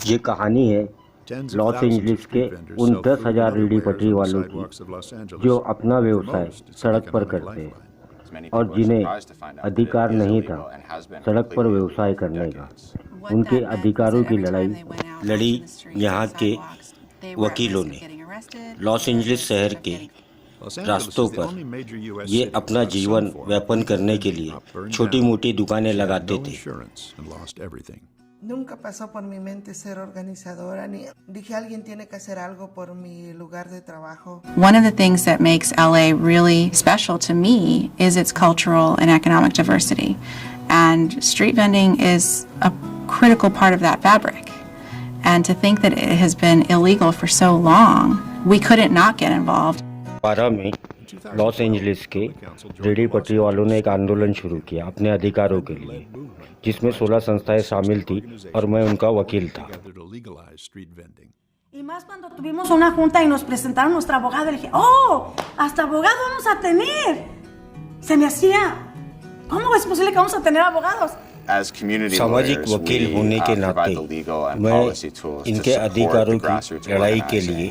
ये कहानी है लॉस एंजलिस के उन 10,000 रेहड़ी पटरी वालों की जो अपना व्यवसाय सड़क पर करते हैं और जिन्हें अधिकार नहीं था सड़क पर व्यवसाय करने का। उनके अधिकारों की लड़ाई लड़ी यहाँ के वकीलों ने। लॉस एंजलिस शहर के रास्तों पर ये अपना जीवन व्यापन करने के लिए छोटी मोटी दुकानें लगाते थे। Nunca pasó por mi mente ser organizadora, ni dije alguien tiene que hacer algo por mi lugar de trabajo. One of the things that makes LA really special to me is its cultural and economic diversity. And street vending is a critical part of that fabric. And to think that it has been illegal for so long, we couldn't not get involved. 12 में Los Angeles के रेहड़ी पटरी वालों ने एक आंदोलन शुरू किया अपने अधिकारों के लिए, जिसमें 16 संस्थाएं शामिल थी और मैं उनका वकील था। Y más cuando tuvimos una junta y nos presentaron nuestra abogada, le dije, ¡oh! ¡Hasta abogado vamos a tener! Se me hacía, ¿cómo es posible que vamos a tener abogados? सामाजिक वकील होने के नाते मैं इनके अधिकारों की लड़ाई के लिए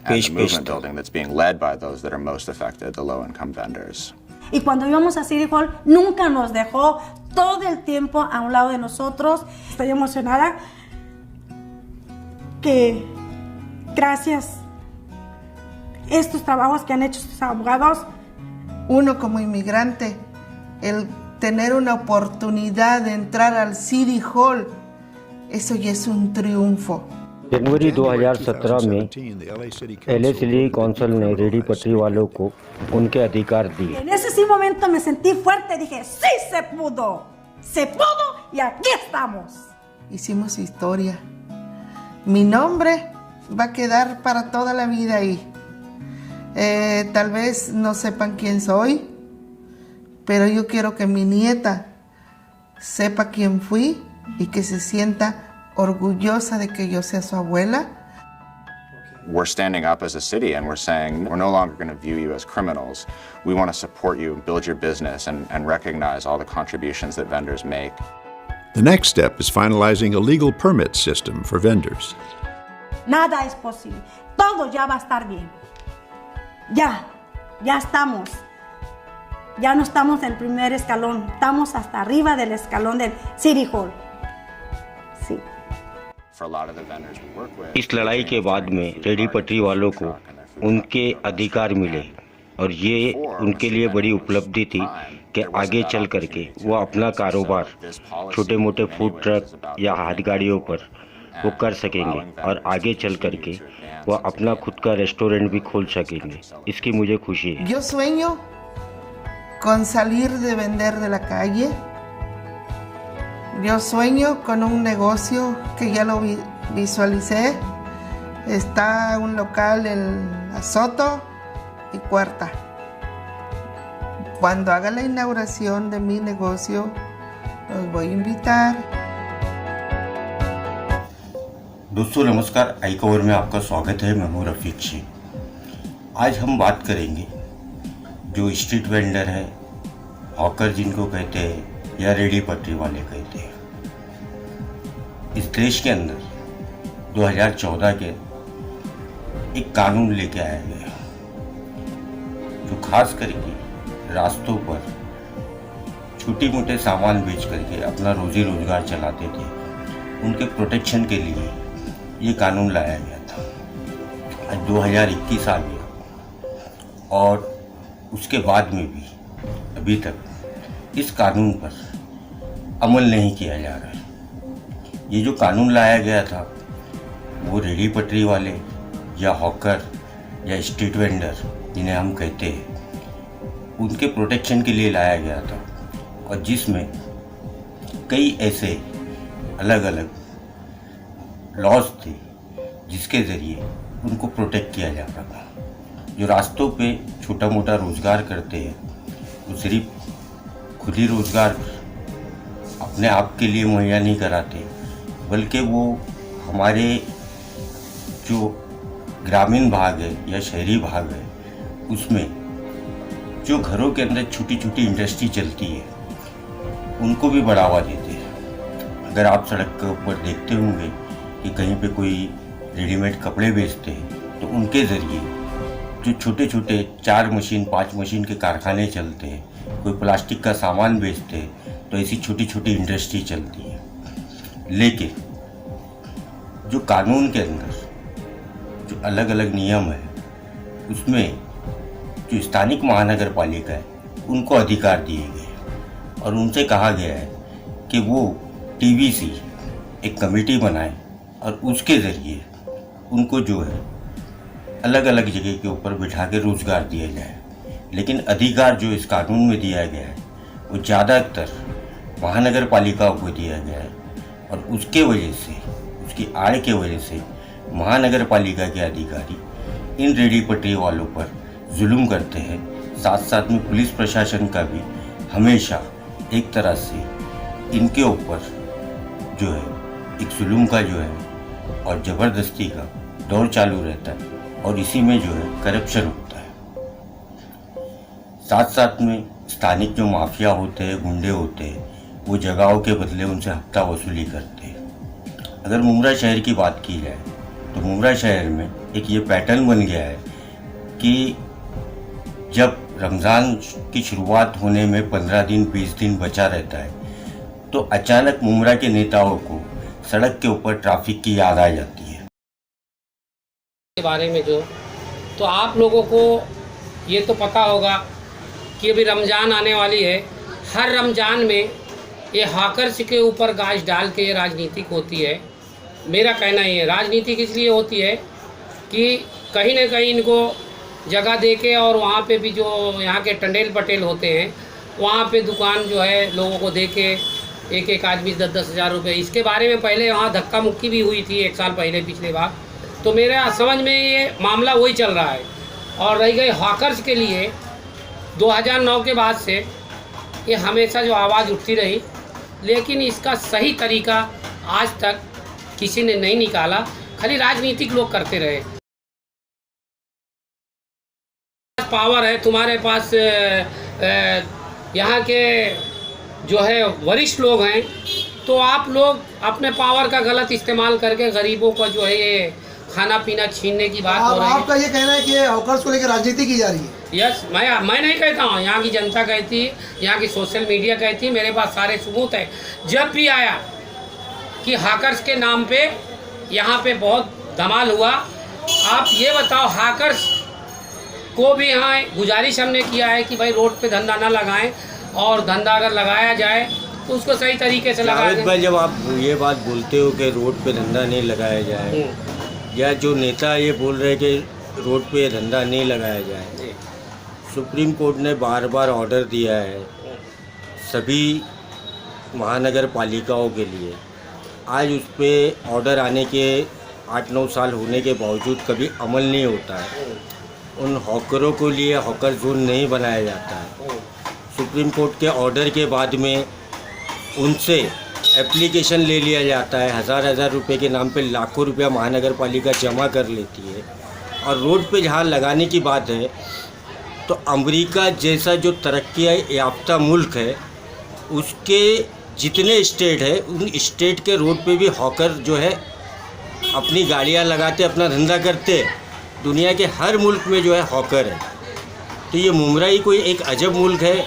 पेश था। Y cuando íbamos a City Hall, nunca nos dejó, todo el tiempo a un lado de nosotros. Estoy emocionada que gracias a estos trabajos que han hecho estos abogados, Uno como inmigrante, el tener una oportunidad de entrar al City Hall, eso ya es un triunfo. जनवरी 2017 में LA city council ने रेहड़ी पटरी वालों को उनके अधिकार दिए। en ese sí momento me sentí fuerte, dije, sí se pudo y aquí estamos. Hicimos historia. Mi nombre va a quedar para toda la vida ahí. Tal vez no sepan quién soy, pero yo quiero que mi nieta sepa quién fui y que se sienta orgullosa de que yo sea su abuela. We're standing up as a city and we're saying we're no longer going to view you as criminals. We want to support you, build your business, and recognize all the contributions that vendors make. The next step is finalizing a legal permit system for vendors. Nada es posible, todo ya va a estar bien. Ya estamos. Ya no estamos en el primer escalón, estamos hasta arriba del escalón del City Hall. Sí. इस लड़ाई के बाद में रेहड़ी पटरी वालों को उनके अधिकार मिले और ये उनके लिए बड़ी उपलब्धि थी कि आगे चल करके वो अपना कारोबार छोटे मोटे फूड ट्रक या हाथ गाड़ियों पर वो कर सकेंगे और आगे चल करके वो अपना खुद का रेस्टोरेंट भी खोल सकेंगे। इसकी मुझे खुशी है। Yo sueño con salir de vender de la calle. Yo sueño con un negocio que ya lo visualicé. Está un local en Soto y Cuarta. Cuando haga la inauguración de mi negocio, los voy a invitar. दोस्तों नमस्कार, आई खबर में आपका स्वागत है। मैं हूं रफीक जी। आज हम बात करेंगे जो स्ट्रीट वेंडर है, हॉकर जिनको कहते हैं या रेहड़ी पटरी वाले कहते हैं। इस देश के अंदर 2014 के एक कानून लेके आया गया जो खास करके रास्तों पर छोटी मोटे सामान बेच करके अपना रोजी रोजगार चलाते थे, उनके प्रोटेक्शन के लिए ये कानून लाया गया था। आज 2021 आ गया और उसके बाद में भी अभी तक इस कानून पर अमल नहीं किया जा रहा है। ये जो कानून लाया गया था वो रेहड़ी पटरी वाले या हॉकर या स्ट्रीट वेंडर जिन्हें हम कहते हैं उनके प्रोटेक्शन के लिए लाया गया था और जिसमें कई ऐसे अलग अलग लॉज थे जिसके ज़रिए उनको प्रोटेक्ट किया जाता था। जो रास्तों पे छोटा मोटा रोज़गार करते हैं वो सिर्फ खुद ही रोज़गार अपने आप के लिए मुहैया नहीं कराते, बल्कि वो हमारे जो ग्रामीण भाग है या शहरी भाग है उसमें जो घरों के अंदर छोटी छोटी इंडस्ट्री चलती है उनको भी बढ़ावा देते हैं। अगर आप सड़क के ऊपर देखते होंगे कि कहीं पे कोई रेडीमेड कपड़े बेचते हैं तो उनके ज़रिए जो छोटे छोटे 4 मशीन 5 मशीन के कारखाने चलते हैं, कोई प्लास्टिक का सामान बेचते हैं, तो ऐसी छोटी छोटी इंडस्ट्री चलती है। लेकिन जो कानून के अंदर जो अलग अलग नियम है उसमें जो स्थानिक महानगर पालिका है उनको अधिकार दिए गए और उनसे कहा गया है कि वो टीवीसी एक कमेटी बनाए और उसके ज़रिए उनको जो है अलग अलग जगह के ऊपर बिठा के रोज़गार दिया जाए। लेकिन अधिकार जो इस कानून में दिया गया है वो ज़्यादातर महानगर पालिकाओं को दिया गया है और उसके वजह से, उसकी आय के वजह से महानगर पालिका के अधिकारी इन रेडी पटरी वालों पर जुल्म करते हैं। साथ साथ में पुलिस प्रशासन का भी हमेशा एक तरह से इनके ऊपर जो है एक जुल्म का जो है और ज़बरदस्ती का दौर चालू रहता है और इसी में जो है करप्शन होता है। साथ साथ में स्थानिक जो माफिया होते हैं, गुंडे होते हैं, वो जगहों के बदले उनसे हफ्ता वसूली करते हैं। अगर मुमरा शहर की बात की जाए तो मुमरा शहर में एक ये पैटर्न बन गया है कि जब रमज़ान की शुरुआत होने में 15 दिन 20 दिन बचा रहता है तो अचानक मुमरा के नेताओं को सड़क के ऊपर ट्रैफिक की याद आ जाती है। के बारे में जो तो आप लोगों को ये तो पता होगा कि अभी रमज़ान आने वाली है। हर रमज़ान में ये हॉकर्स के ऊपर गाज डाल के ये राजनीतिक होती है। मेरा कहना ये राजनीतिक इसलिए होती है कि कहीं ना कहीं इनको जगह दे के और वहाँ पे भी जो यहाँ के टंडेल पटेल होते हैं वहाँ पे दुकान जो है लोगों को दे के एक एक आदमी 10-10 हज़ार रुपये। इसके बारे में पहले वहाँ धक्का मुक्की भी हुई थी 1 साल पहले पिछले बार। तो मेरे समझ में ये मामला वही चल रहा है। और रही गई हॉकर्स के लिए 2009 के बाद से ये हमेशा जो आवाज़ उठती रही, लेकिन इसका सही तरीका आज तक किसी ने नहीं निकाला, खाली राजनीतिक लोग करते रहे। पावर है तुम्हारे पास, यहाँ के जो है वरिष्ठ लोग हैं, तो आप लोग अपने पावर का गलत इस्तेमाल करके गरीबों का जो है ये खाना पीना छीनने की बात हो रही है। आपका ये कहना है कि हॉकर्स को लेकर राजनीति की जा रही है? यस, मैं नहीं कहता हूँ, यहाँ की जनता कहती है, यहाँ की सोशल मीडिया कहती है, मेरे पास सारे सबूत है। जब भी आया कि हॉकर्स के नाम पे यहाँ पे बहुत धमाल हुआ, आप ये बताओ हॉकर्स को भी यहाँ गुजारिश हमने किया है कि भाई रोड पे धंधा ना लगाएं और धंधा अगर लगाया जाए तो उसको सही तरीके से लगाया जाए। भाई जब आप ये बात बोलते हो कि रोड पे धंधा नहीं लगाया जाए, या जो नेता ये बोल रहे हैं कि रोड पे धंधा नहीं लगाया जाए, सुप्रीम कोर्ट ने बार बार ऑर्डर दिया है सभी महानगर पालिकाओं के लिए। आज उस पर ऑर्डर आने के 8-9 साल होने के बावजूद कभी अमल नहीं होता है। उन हॉकरों को लिए हॉकर जोन नहीं बनाया जाता है। सुप्रीम कोर्ट के ऑर्डर के बाद में उनसे एप्लीकेशन ले लिया जाता है, 1000-1000 रुपये के नाम पे लाखों रुपया महानगर पालिका जमा कर लेती है। और रोड पे जहाँ लगाने की बात है तो अमेरिका जैसा जो तरक्की याफ्ता मुल्क है, उसके जितने स्टेट है उन स्टेट के रोड पे भी हॉकर जो है अपनी गाड़ियाँ लगाते, अपना धंधा करते। दुनिया के हर मुल्क में जो है हॉकर है। तो ये मुमरा ही कोई एक अजब मुल्क है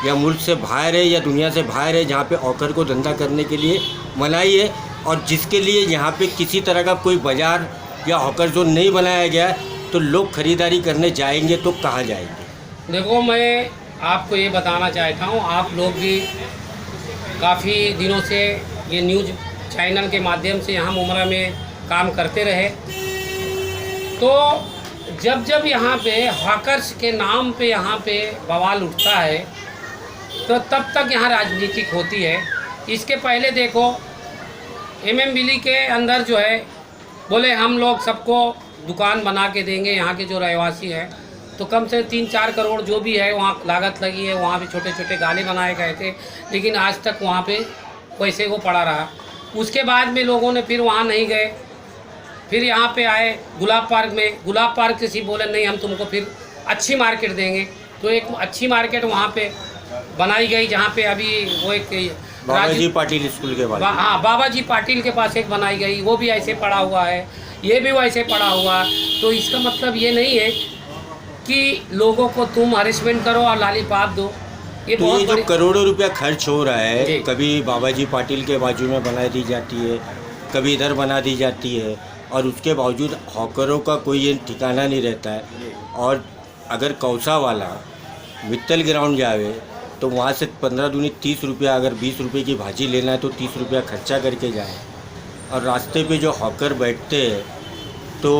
या मुल्क से बाहर है या दुनिया से बाहर है जहाँ पे हॉकर को धंधा करने के लिए मनाही है, और जिसके लिए यहाँ पे किसी तरह का कोई बाज़ार या हॉकर जोन नहीं बनाया गया है, तो लोग ख़रीदारी करने जाएंगे तो कहाँ जाएंगे? देखो, मैं आपको ये बताना चाहता हूँ, आप लोग भी काफ़ी दिनों से ये न्यूज़ चैनल के माध्यम से यहाँ मुमरा में काम करते रहे। तो जब जब यहाँ पे हॉकर्स के नाम पे यहाँ पे बवाल उठता है तो तब तक यहाँ राजनीतिक होती है। इसके पहले देखो MM विली के अंदर जो है बोले हम लोग सबको दुकान बना के देंगे, यहाँ के जो रहवासी हैं, तो कम से 3-4 करोड़ जो भी है वहाँ लागत लगी है। वहाँ भी छोटे छोटे गाले बनाए गए थे, लेकिन आज तक वहाँ पे पैसे को पड़ा रहा। उसके बाद में लोगों ने फिर वहाँ नहीं गए, फिर यहाँ पे आए गुलाब पार्क में। गुलाब पार्क किसी बोले नहीं हम तुमको फिर अच्छी मार्केट देंगे, तो एक अच्छी मार्केट वहाँ पे बनाई गई, जहाँ पे अभी वो एक बाबाजी पाटिल स्कूल के बाद हाँ, बाबाजी पाटिल के पास एक बनाई गई, वो भी ऐसे पड़ा हुआ है, ये भी वैसे पड़ा हुआ है। तो इसका मतलब ये नहीं है कि लोगों को तुम हरेसमेंट करो और लालीपाप दो। ये तो ये जो करोड़ों रुपया खर्च हो रहा है, जी। कभी बाबाजी पाटिल के बाजू में बना दी जाती है, कभी इधर बना दी जाती है, और उसके बावजूद हॉकरों का कोई ये ठिकाना नहीं रहता है। और अगर कौसा वाला मित्तल ग्राउंड जावे तो वहाँ से 15 दूनी 30 रुपया, अगर 20 रुपये की भाजी लेना है तो 30 रुपया खर्चा करके जाए। और रास्ते पे जो हॉकर बैठते हैं तो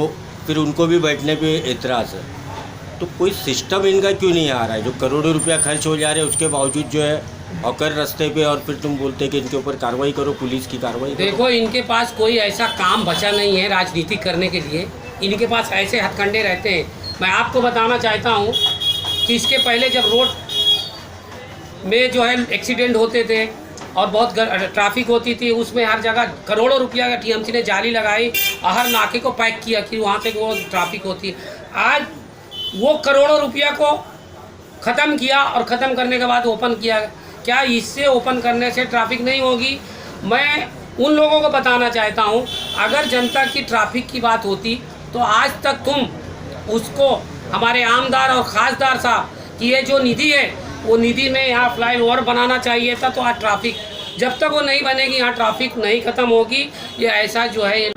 फिर उनको भी बैठने पे एतराज़ है। तो कोई सिस्टम इनका क्यों नहीं आ रहा है? जो करोड़ों रुपया खर्च हो जा रहे हैं उसके बावजूद जो है हॉकर रास्ते पे, और फिर तुम बोलते कि इनके ऊपर कार्रवाई करो, पुलिस की कार्रवाई करो। देखो, इनके पास कोई ऐसा काम बचा नहीं है राजनीति करने के लिए। इनके पास ऐसे हथकंडे रहते हैं। मैं आपको बताना चाहता हूँ कि इसके पहले जब रोड में जो है एक्सीडेंट होते थे और बहुत ट्रैफिक होती थी, उसमें हर जगह करोड़ों रुपया का टीएमसी ने जाली लगाई और हर नाके को पैक किया कि वहाँ से वो ट्रैफिक होती है। आज वो करोड़ों रुपया को ख़त्म किया और ख़त्म करने के बाद ओपन किया। क्या इससे ओपन करने से ट्रैफिक नहीं होगी? मैं उन लोगों को बताना चाहता हूँ, अगर जनता की ट्रैफिक की बात होती तो आज तक तुम उसको, हमारे आमदार और खासदार साहब कि ये जो निधि है वो निधि में यहाँ फ्लाईओवर बनाना चाहिए था। तो आज ट्रैफिक जब तक वो नहीं बनेगी, यहाँ ट्रैफिक नहीं ख़त्म होगी। ये ऐसा जो है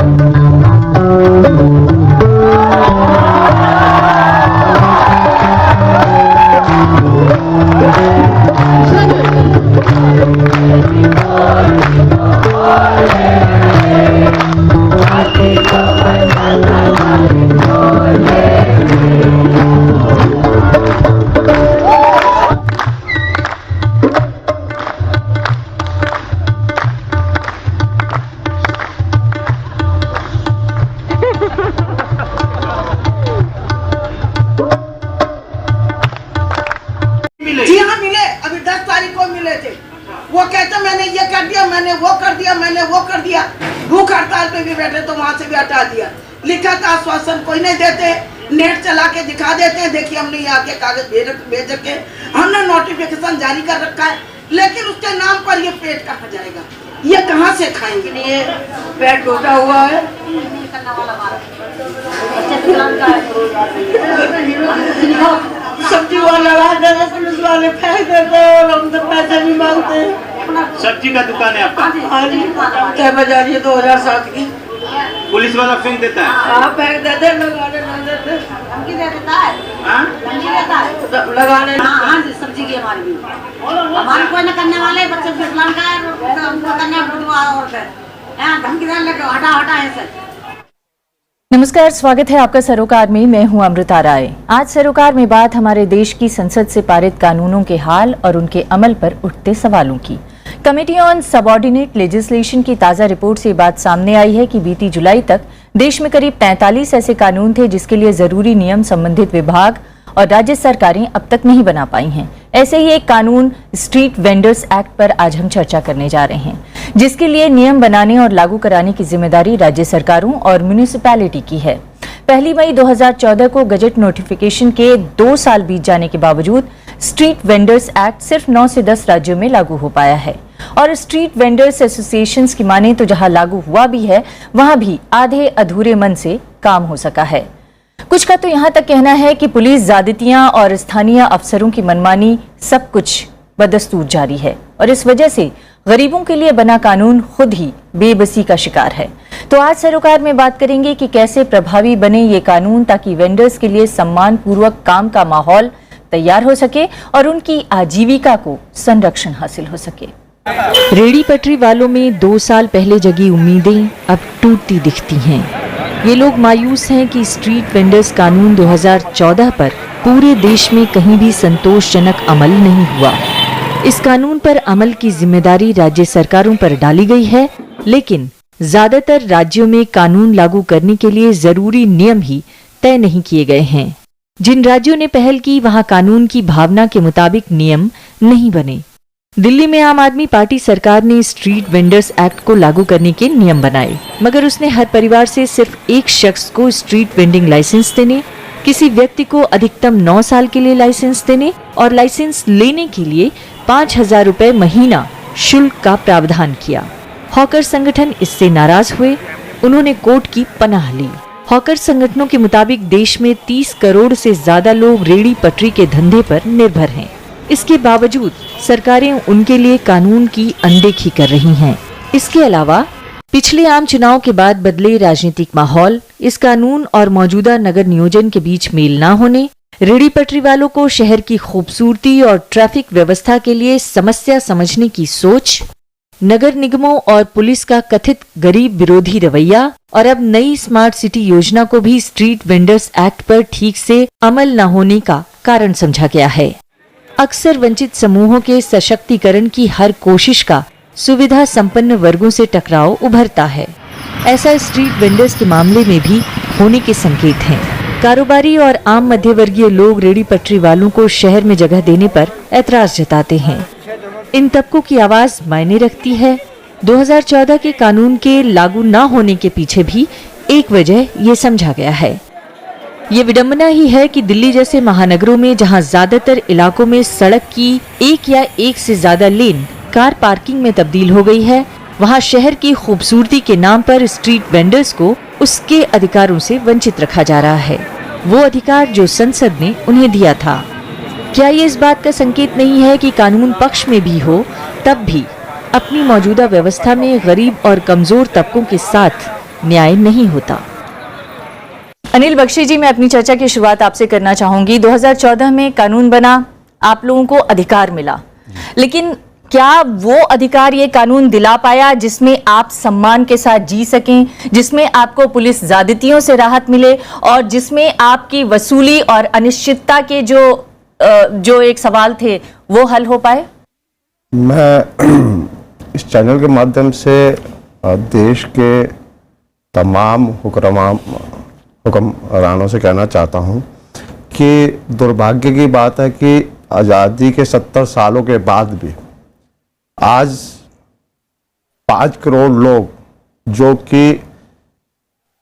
जी हाँ, मिले। अभी 10 तारीख को मिले थे। वो कहते मैंने ये कर दिया, मैंने वो कर दिया, मैंने वो कर दिया। भूख हड़ताल पे भी बैठे तो वहाँ से भी हटा दिया। लिखा था आश्वासन कोई नहीं देते, नेट चला के दिखा देते हैं, देखिए हमने यहाँ के कागज भेज रखे, हमने नोटिफिकेशन जारी कर रखा है, लेकिन उसके नाम पर ये पेट कहाँ जाएगा? ये कहाँ से खाएंगे? ये पेट टूटा हुआ है। सब्जी वाला लगा देते, पुलिस वाले फेंक देते हैं और हम तो पैसे भी मांगते हैं। सब्जी का दुकान है आपका? हाँ जी, क्या बाजार ये 2007 की। पुलिस वाला फेंक देता है? हाँ, फेंक देते, लगाने ना देते। धमकी दे देता है, हाँ? धमकी देता है। लगाने हाँ जी, सब्जी की हमारी भी, हमारे कोई न करने वाले बच्चे फिसलन का है, उनको करने और धमकी देने लगे, हटा हटा ऐसे। नमस्कार, स्वागत है आपका सरोकार में। मैं हूं अमृता राय। आज सरोकार में बात हमारे देश की संसद से पारित कानूनों के हाल और उनके अमल पर उठते सवालों की। कमेटी ऑन सबऑर्डिनेट लेजिस्लेशन की ताज़ा रिपोर्ट से बात सामने आई है कि बीती जुलाई तक देश में करीब 43 ऐसे कानून थे जिसके लिए जरूरी नियम संबंधित विभाग और राज्य सरकारें अब तक नहीं बना पाई हैं। ऐसे ही एक कानून स्ट्रीट वेंडर्स एक्ट पर आज हम चर्चा करने जा रहे हैं, जिसके लिए नियम बनाने और लागू कराने की जिम्मेदारी राज्य सरकारों और म्यूनिसिपैलिटी की है। 1 मई 2014 को गजट नोटिफिकेशन के 2 साल बीत जाने के बावजूद स्ट्रीट वेंडर्स एक्ट सिर्फ 9 से 10 राज्यों में लागू हो पाया है। और स्ट्रीट वेंडर्स एसोसिएशंस की माने तो जहां लागू हुआ भी है, वहां भी आधे अधूरे मन से काम हो सका है। कुछ का तो यहां तक कहना है कि पुलिस ज्यादतियां और स्थानीय अफसरों की मनमानी सब कुछ बदस्तूर जारी है और इस वजह से गरीबों के लिए बना कानून खुद ही बेबसी का शिकार है। तो आज सरोकार में बात करेंगे कि कैसे प्रभावी बने ये कानून ताकि वेंडर्स के लिए सम्मान पूर्वक काम का माहौल तैयार हो सके और उनकी आजीविका को संरक्षण हासिल हो सके। रेडी पटरी वालों में 2 साल पहले जगी उम्मीदें अब टूटती दिखती हैं। ये लोग मायूस हैं कि स्ट्रीट वेंडर्स कानून 2014 पर पूरे देश में कहीं भी संतोषजनक अमल नहीं हुआ। इस कानून पर अमल की जिम्मेदारी राज्य सरकारों पर डाली गई है, लेकिन ज्यादातर राज्यों में कानून लागू करने के लिए जरूरी नियम ही तय नहीं किए गए हैं। जिन राज्यों ने पहल की वहां कानून की भावना के मुताबिक नियम नहीं बने। दिल्ली में आम आदमी पार्टी सरकार ने स्ट्रीट वेंडर्स एक्ट को लागू करने के नियम बनाए, मगर उसने हर परिवार से सिर्फ एक शख्स को स्ट्रीट वेंडिंग लाइसेंस देने, किसी व्यक्ति को अधिकतम 9 साल के लिए लाइसेंस देने और लाइसेंस लेने के लिए 5,000 रुपए महीना शुल्क का प्रावधान किया। हॉकर संगठन इससे नाराज हुए, उन्होंने कोर्ट की पनाह ली। हॉकर संगठनों के मुताबिक देश में 30 करोड़ से ज्यादा लोग रेहड़ी पटरी के धंधे पर निर्भर हैं। इसके बावजूद सरकारें उनके लिए कानून की अनदेखी कर रही हैं। इसके अलावा पिछले आम चुनाव के बाद बदले राजनीतिक माहौल, इस कानून और मौजूदा नगर नियोजन के बीच मेल न होने, रेहड़ी पटरी वालों को शहर की खूबसूरती और ट्रैफिक व्यवस्था के लिए समस्या समझने की सोच, नगर निगमों और पुलिस का कथित गरीब विरोधी रवैया और अब नई स्मार्ट सिटी योजना को भी स्ट्रीट वेंडर्स एक्ट पर ठीक से अमल न होने का कारण समझा गया है। अक्सर वंचित समूहों के सशक्तिकरण की हर कोशिश का सुविधा संपन्न वर्गों से टकराव उभरता है। ऐसा स्ट्रीट वेंडर्स के मामले में भी होने के संकेत हैं। कारोबारी और आम मध्यवर्गीय लोग रेहड़ी पटरी वालों को शहर में जगह देने पर ऐतराज जताते हैं। इन तबकों की आवाज मायने रखती है। 2014 के कानून के लागू न होने के पीछे भी एक वजह ये समझा गया है। ये विडंबना ही है कि दिल्ली जैसे महानगरों में जहां ज्यादातर इलाकों में सड़क की एक या एक से ज्यादा लेन कार पार्किंग में तब्दील हो गई है, वहां शहर की खूबसूरती के नाम पर स्ट्रीट वेंडर्स को उसके अधिकारों से वंचित रखा जा रहा है, वो अधिकार जो संसद ने उन्हें दिया था। क्या ये इस बात का संकेत नहीं है कि कानून पक्ष में भी हो तब भी अपनी मौजूदा व्यवस्था में गरीब और कमजोर तबकों के साथ न्याय नहीं होता? अनिल बख्शी जी, मैं अपनी चर्चा की शुरुआत आपसे करना चाहूंगी। 2014 में कानून बना, आप लोगों को अधिकार मिला, लेकिन क्या वो अधिकार ये कानून दिला पाया जिसमें आप सम्मान के साथ जी सकें, जिसमें आपको पुलिस ज्यादतियों से राहत मिले और जिसमें आपकी वसूली और अनिश्चितता के जो एक सवाल थे वो हल हो पाए? मैं इस चैनल के माध्यम से देश के तमाम हुक्मरानों से कहना चाहता हूं कि दुर्भाग्य की बात है कि आज़ादी के 70 सालों के बाद भी आज 5 करोड़ लोग जो कि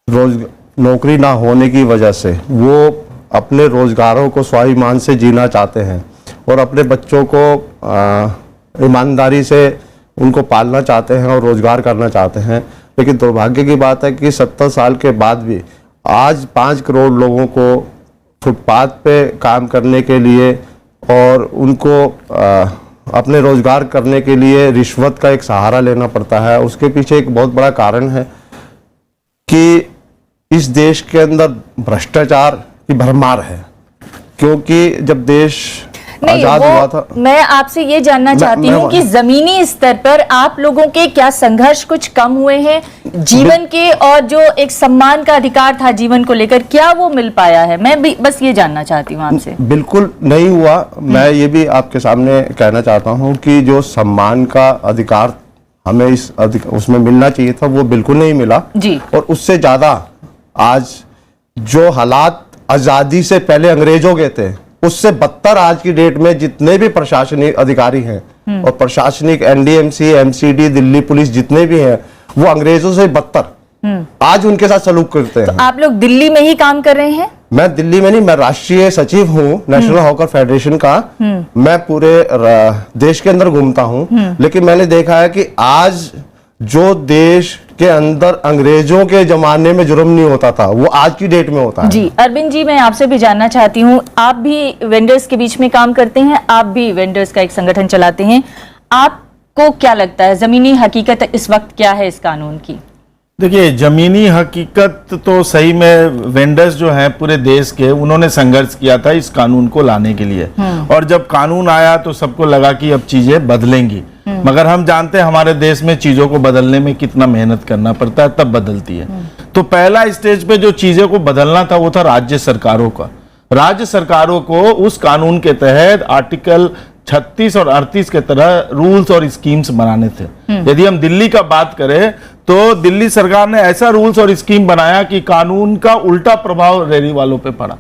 नौकरी ना होने की वजह से वो अपने रोजगारों को स्वाभिमान से जीना चाहते हैं और अपने बच्चों को ईमानदारी से उनको पालना चाहते हैं और रोजगार करना चाहते हैं। लेकिन दुर्भाग्य की बात है कि 70 साल के बाद भी आज 5 करोड़ लोगों को फुटपाथ पे काम करने के लिए और उनको अपने रोजगार करने के लिए रिश्वत का एक सहारा लेना पड़ता है। उसके पीछे एक बहुत बड़ा कारण है कि इस देश के अंदर भ्रष्टाचार की भरमार है, क्योंकि जब देश आजाद हुआ था। मैं आपसे ये जानना चाहती हूँ कि जमीनी स्तर पर आप लोगों के क्या संघर्ष कुछ कम हुए हैं जीवन के, और जो एक सम्मान का अधिकार था जीवन को लेकर, क्या वो मिल पाया है? मैं भी बस ये जानना चाहती हूँ आपसे। बिल्कुल नहीं हुआ। मैं ये भी आपके सामने कहना चाहता हूँ कि जो सम्मान का अधिकार हमें उसमें मिलना चाहिए था वो बिल्कुल नहीं मिला जी। और उससे ज्यादा आज जो हालात आजादी से पहले अंग्रेजों के थे उससे बदतर आज की डेट में जितने भी प्रशासनिक अधिकारी हैं और प्रशासनिक एनडीएमसी, एमसीडी, दिल्ली पुलिस जितने भी हैं वो अंग्रेजों से बदतर आज उनके साथ सलूक करते हैं। तो आप लोग दिल्ली में ही काम कर रहे हैं? मैं दिल्ली में नहीं, मैं राष्ट्रीय सचिव हूँ नेशनल हॉकर फेडरेशन का। मैं पूरे देश के अंदर घूमता हूँ, लेकिन मैंने देखा है कि आज जो देश के अंदर अंग्रेजों के जमाने में जुर्म नहीं होता था वो आज की डेट में होता है। जी अरविंद जी, मैं आपसे भी जानना चाहती हूँ, आप भी वेंडर्स के बीच में काम करते हैं, आप भी वेंडर्स का एक संगठन चलाते हैं, आपको क्या लगता है जमीनी हकीकत इस वक्त क्या है इस कानून की? देखिए, जमीनी हकीकत तो सही में वेंडर्स जो हैं पूरे देश के, उन्होंने संघर्ष किया था इस कानून को लाने के लिए, और जब कानून आया तो सबको लगा कि अब चीजें बदलेंगी, मगर हम जानते हैं हमारे देश में चीजों को बदलने में कितना मेहनत करना पड़ता है, तब बदलती है। तो पहला स्टेज पे जो चीजों को बदलना था वो था राज्य सरकारों का। राज्य सरकारों को उस कानून के तहत आर्टिकल 36 और 38 के तरह रूल्स और स्कीम्स बनाने थे। यदि हम दिल्ली का बात करें तो दिल्ली सरकार ने ऐसा रूल्स और स्कीम बनाया कि कानून का उल्टा प्रभाव रेहड़ी वालों पे पड़ा।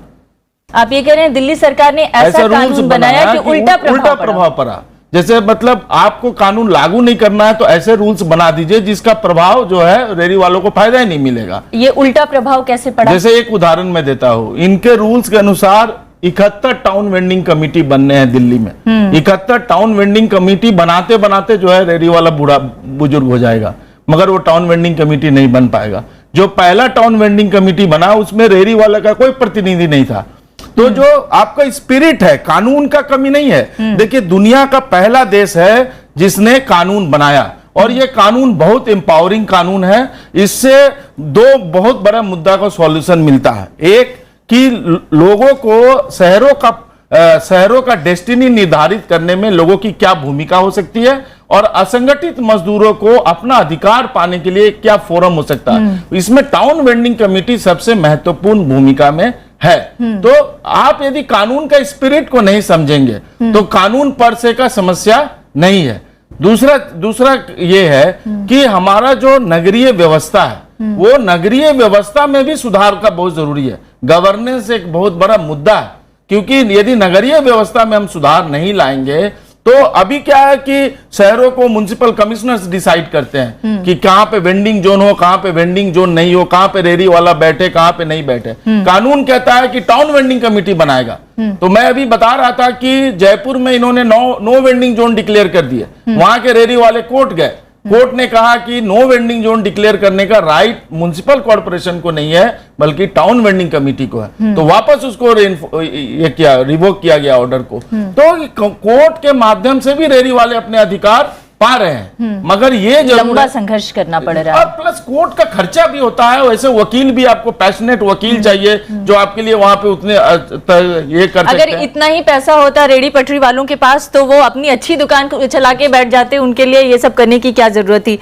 आप ये कह रहे हैं दिल्ली सरकार ने ऐसा कानून बनाया कि उल्टा प्रभाव पड़ा। जैसे मतलब आपको कानून लागू नहीं करना है तो ऐसे रूल्स बना दीजिए जिसका प्रभाव जो है रेहड़ी वालों को फायदा ही नहीं मिलेगा। ये उल्टा प्रभाव कैसे पड़ा? जैसे एक उदाहरण मैं देता हूं, इनके रूल्स के अनुसार 71 टाउन वेंडिंग कमेटी बनने हैं दिल्ली में। 71 टाउन वेंडिंग कमेटी बनाते बनाते जो है रेडी वाला बूढ़ा बुजुर्ग हो जाएगा, मगर वो टाउन वेंडिंग कमेटी नहीं बन पाएगा। जो पहला टाउन वेंडिंग कमेटी बना उसमें रेडी वाला का कोई प्रतिनिधि नहीं था। तो जो आपका स्पिरिट है, कानून का कमी नहीं है। देखिए, दुनिया का पहला देश है जिसने कानून बनाया, और ये कानून बहुत एम्पावरिंग कानून है। इससे दो बहुत बड़ा मुद्दा का सॉल्यूशन मिलता है। एक कि लोगों को शहरों का डेस्टिनी निर्धारित करने में लोगों की क्या भूमिका हो सकती है, और असंगठित मजदूरों को अपना अधिकार पाने के लिए क्या फोरम हो सकता है। इसमें टाउन वेंडिंग कमेटी सबसे महत्वपूर्ण भूमिका में है। तो आप यदि कानून का स्पिरिट को नहीं समझेंगे तो कानून पर से का समस्या नहीं है। दूसरा ये है कि हमारा जो नगरीय व्यवस्था है, वो नगरीय व्यवस्था में भी सुधार का बहुत जरूरी है। गवर्नेंस एक बहुत बड़ा मुद्दा है, क्योंकि यदि नगरीय व्यवस्था में हम सुधार नहीं लाएंगे तो अभी क्या है कि शहरों को म्युनिसिपल कमिश्नर्स डिसाइड करते हैं कि कहां पे वेंडिंग जोन हो, कहां पे वेंडिंग जोन नहीं हो, कहां पे रेडी वाला बैठे, कहां पे नहीं बैठे। कानून कहता है कि टाउन वेंडिंग कमेटी बनाएगा। तो मैं अभी बता रहा था कि जयपुर में इन्होंने नो वेंडिंग जोन डिक्लेयर कर दिए। वहां के रेडी वाले कोर्ट गए, कोर्ट ने कहा कि नो वेंडिंग जोन डिक्लेयर करने का राइट म्युनिसिपल कॉर्पोरेशन को नहीं है, बल्कि टाउन वेंडिंग कमेटी को है। तो वापस उसको रिवोक किया गया ऑर्डर को। तो कोर्ट के माध्यम से भी रेडी वाले अपने अधिकार पा रहे हैं, मगर ये लंबा संघर्ष करना पड़ रहा है, और प्लस कोर्ट का खर्चा भी होता है। वैसे वकील भी आपको पैशनेट वकील चाहिए जो आपके लिए वहां पे उतने ये कर सकते हैं। अगर इतना ही पैसा होता रेडी पटरी वालों के पास तो वो अपनी अच्छी दुकान चला के बैठ जाते, उनके लिए ये सब करने की क्या जरूरत थी।